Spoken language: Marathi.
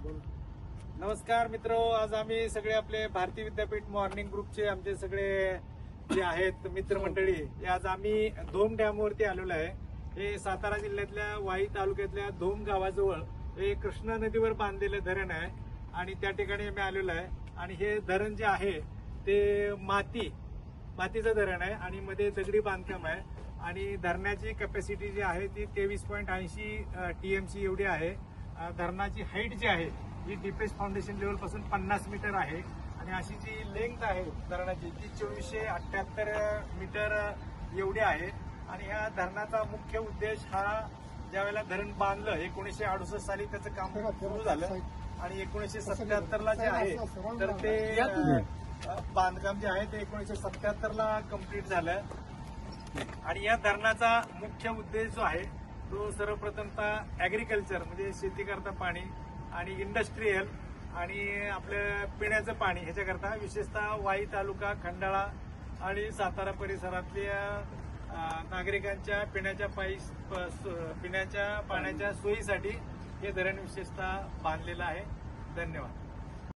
नमस्कार मित्र, आज आम्ही सगळे आपले भारतीय विद्यापीठ मॉर्निंग ग्रुपचे आमचे सगळे जे आहेत मित्रमंडळी हे आज आम्ही धोम डॅमवरती आलेलो आहे। हे सातारा जिल्ह्यातल्या वाई तालुक्यातल्या धोम गावाजवळ हे कृष्णा नदीवर बांधलेलं धरण आहे आणि त्या ठिकाणी आम्ही आलेलो आहे। आणि हे धरण जे आहे ते मातीचं धरण आहे आणि मध्ये दगडी बांधकाम आहे आणि धरणाची कॅपॅसिटी जी आहे ती 23.80 TMC एवढी आहे। धरणाची हाईट जी आहे ही डीपेस्ट फाउंडेशन लेवल पासून 50 मीटर आहे आणि अशी जी लेंथ आहे धरणाची ती 2478 मीटर एवढी आहे। आणि ह्या धरणाचा मुख्य उद्देश हा ज्यावेळेला धरण बांधलं 1968 साली त्याचं काम सुरू झालं आणि 1977 ला जे आहे तर ते बांधकाम जे आहे ते 1977 ला कंप्लीट झालं। आणि या धरणाचा मुख्य उद्देश जो आहे तो सर्वप्रथमतः ऍग्रिकल्चर म्हणजे शेती करता पाणी आणि इंडस्ट्रीयल आणि आपल्या पिण्याचं पाणी ह्याच्याकरता विशेषतः वाई तालुका, खंडाळा आणि सातारा परिसरातल्या नागरिकांच्या पिण्याच्या पाण्याच्या सोयीसाठी हे धरण विशेषतः बांधलेलं आहे। धन्यवाद।